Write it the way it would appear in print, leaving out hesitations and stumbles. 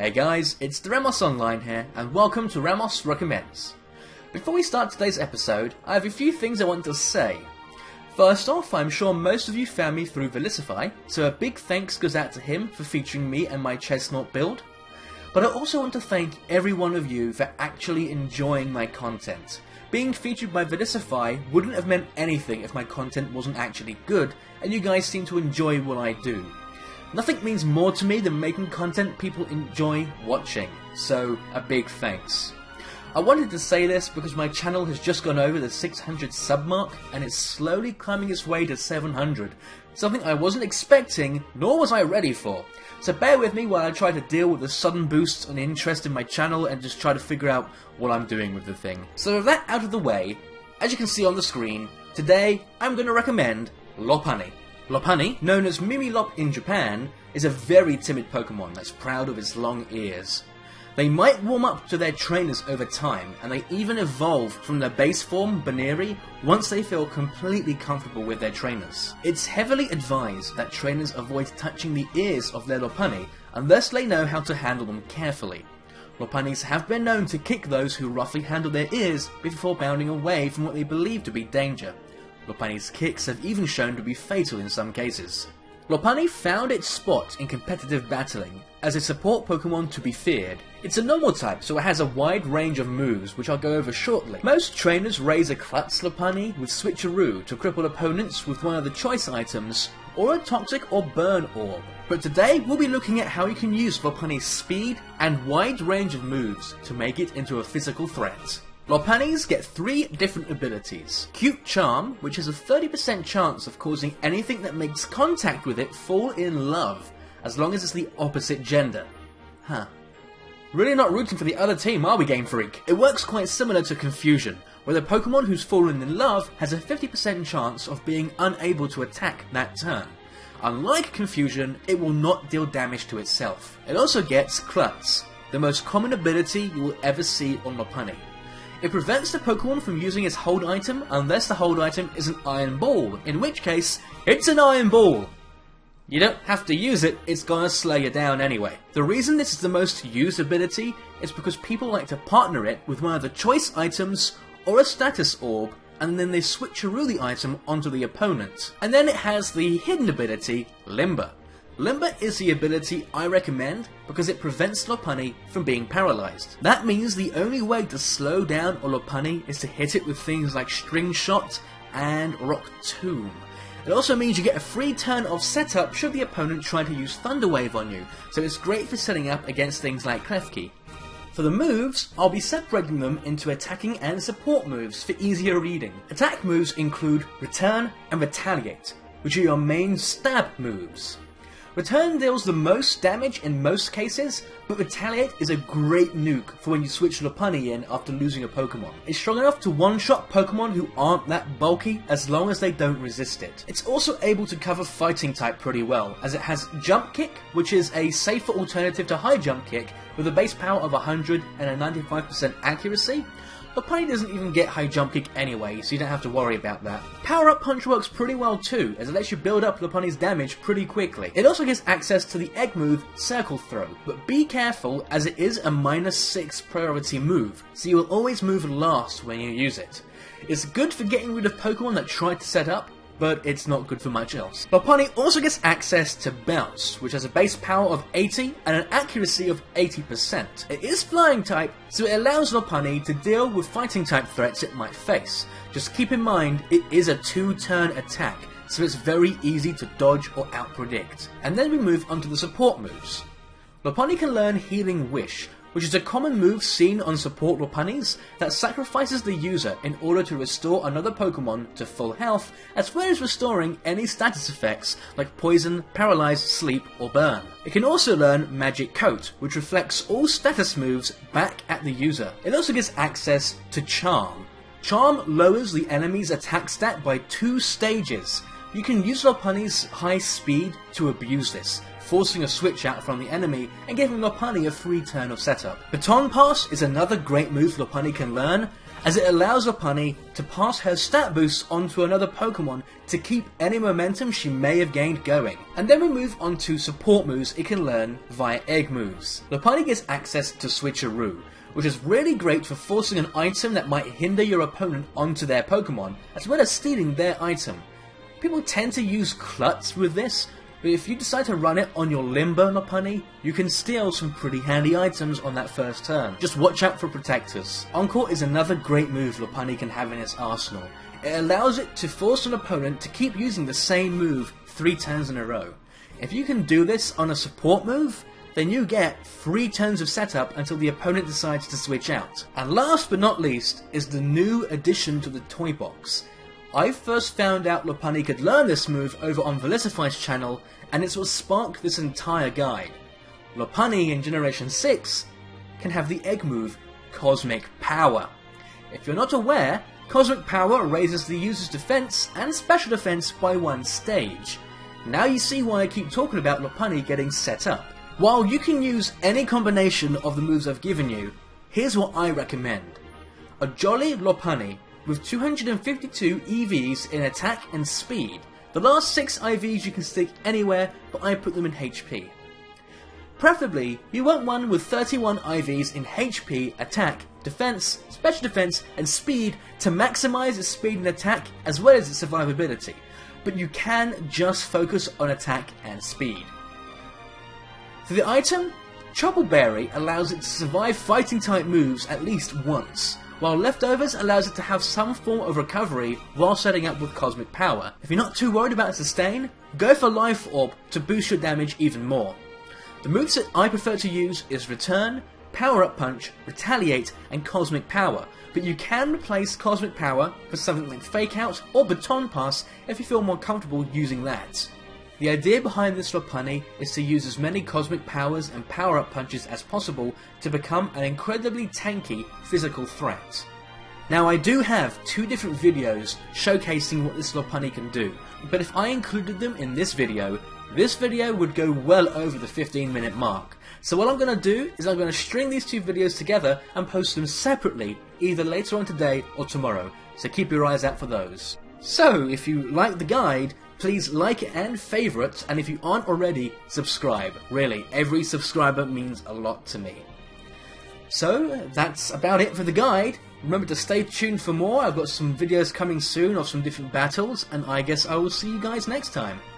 Hey guys, it's the Ramos Online here, and welcome to Ramos Recommends. Before we start today's episode, I have a few things I want to say. First off, I'm sure most of you found me through Velicify, so a big thanks goes out to him for featuring me and my Chestnut build. But I also want to thank every one of you for actually enjoying my content. Being featured by Velicify wouldn't have meant anything if my content wasn't actually good, and you guys seem to enjoy what I do. Nothing means more to me than making content people enjoy watching, so a big thanks. I wanted to say this because my channel has just gone over the 600 sub mark and it's slowly climbing its way to 700, something I wasn't expecting nor was I ready for. So bear with me while I try to deal with the sudden boosts on interest in my channel and just try to figure out what I'm doing with the thing. So with that out of the way, as you can see on the screen, today I'm going to recommend Lopunny. Lopunny, known as Mimilop in Japan, is a very timid Pokemon that's proud of its long ears. They might warm up to their trainers over time, and they even evolve from their base form, Buneary, once they feel completely comfortable with their trainers. It's heavily advised that trainers avoid touching the ears of their Lopunny unless they know how to handle them carefully. Lopunnies have been known to kick those who roughly handle their ears before bounding away from what they believe to be danger. Lopunny's kicks have even shown to be fatal in some cases. Lopunny found its spot in competitive battling as a support Pokemon to be feared. It's a normal type, so it has a wide range of moves, which I'll go over shortly. Most trainers raise a Klutz Lopunny with Switcheroo to cripple opponents with one of the choice items, or a Toxic or Burn Orb. But today we'll be looking at how you can use Lopunny's speed and wide range of moves to make it into a physical threat. Lopunnies get 3 different abilities. Cute Charm, which has a 30% chance of causing anything that makes contact with it fall in love, as long as it's the opposite gender. Huh. Really not rooting for the other team, are we, Game Freak? It works quite similar to Confusion, where the Pokemon who's fallen in love has a 50% chance of being unable to attack that turn. Unlike Confusion, it will not deal damage to itself. It also gets Klutz, the most common ability you will ever see on Lopunny. It prevents the Pokemon from using its hold item unless the hold item is an Iron Ball, in which case, it's an Iron Ball! You don't have to use it, it's gonna slow you down anyway. The reason this is the most used ability is because people like to partner it with one of the choice items or a status orb, and then they switcheroo the item onto the opponent. And then it has the hidden ability, Limber. Limber is the ability I recommend because it prevents Lopunny from being paralyzed. That means the only way to slow down a Lopunny is to hit it with things like String Shot and Rock Tomb. It also means you get a free turn of setup should the opponent try to use Thunder Wave on you, so it's great for setting up against things like Klefki. For the moves, I'll be separating them into attacking and support moves for easier reading. Attack moves include Return and Retaliate, which are your main stab moves. Return deals the most damage in most cases, but Retaliate is a great nuke for when you switch Lopunny in after losing a Pokemon. It's strong enough to one-shot Pokemon who aren't that bulky as long as they don't resist it. It's also able to cover Fighting type pretty well, as it has Jump Kick, which is a safer alternative to High Jump Kick with a base power of 100 and a 95% accuracy. Lopunny doesn't even get High Jump Kick anyway, so you don't have to worry about that. Power Up Punch works pretty well too, as it lets you build up Lopunny's damage pretty quickly. It also gets access to the egg move, Circle Throw, but be careful as it is a -6 priority move, so you will always move last when you use it. It's good for getting rid of Pokemon that try to set up, but it's not good for much else. Lopunny also gets access to Bounce, which has a base power of 80 and an accuracy of 80%. It is Flying type, so it allows Lopunny to deal with Fighting type threats it might face. Just keep in mind, it is a 2-turn attack, so it's very easy to dodge or outpredict. And then we move on to the support moves. Lopunny can learn Healing Wish, which is a common move seen on support Lopunnies that sacrifices the user in order to restore another Pokemon to full health, as well as restoring any status effects like Poison, Paralyze, Sleep, or Burn. It can also learn Magic Coat, which reflects all status moves back at the user. It also gets access to Charm. Charm lowers the enemy's attack stat by 2 stages. You can use Lopunny's high speed to abuse this, forcing a switch out from the enemy and giving Lopunny a free turn of setup. Baton Pass is another great move Lopunny can learn, as it allows Lopunny to pass her stat boosts onto another Pokemon to keep any momentum she may have gained going. And then we move on to support moves it can learn via egg moves. Lopunny gets access to Switcheroo, which is really great for forcing an item that might hinder your opponent onto their Pokemon, as well as stealing their item. People tend to use Klutz with this, but if you decide to run it on your Limbo Lopunny, you can steal some pretty handy items on that first turn. Just watch out for Protectors. Encore is another great move Lopunny can have in its arsenal. It allows it to force an opponent to keep using the same move 3 turns in a row. If you can do this on a support move, then you get 3 turns of setup until the opponent decides to switch out. And last but not least is the new addition to the toy box. I first found out Lopunny could learn this move over on Velicify's channel, and it's what sparked this entire guide. Lopunny in Generation 6 can have the egg move Cosmic Power. If you're not aware, Cosmic Power raises the user's defense and special defense by 1 stage. Now you see why I keep talking about Lopunny getting set up. While you can use any combination of the moves I've given you, here's what I recommend. A Jolly Lopunny with 252 EVs in attack and speed. The last 6 IVs you can stick anywhere, but I put them in HP. Preferably, you want one with 31 IVs in HP, attack, defense, special defense, and speed to maximize its speed and attack as well as its survivability, but you can just focus on attack and speed. For the item, Berry allows it to survive fighting type moves at least once, while Leftovers allows it to have some form of recovery while setting up with Cosmic Power. If you're not too worried about sustain, go for Life Orb to boost your damage even more. The moveset I prefer to use is Return, Power Up Punch, Retaliate, and Cosmic Power, but you can replace Cosmic Power for something like Fake Out or Baton Pass if you feel more comfortable using that. The idea behind this Lopunny is to use as many Cosmic Powers and Power Up Punches as possible to become an incredibly tanky physical threat. Now I do have 2 different videos showcasing what this Lopunny can do, but if I included them in this video would go well over the 15-minute mark. So what I'm going to do is I'm going to string these 2 videos together and post them separately either later on today or tomorrow, so keep your eyes out for those. So if you like the guide, please like it and favourite, and if you aren't already, subscribe. Really, every subscriber means a lot to me. So, that's about it for the guide. Remember to stay tuned for more. I've got some videos coming soon of some different battles, and I guess I will see you guys next time.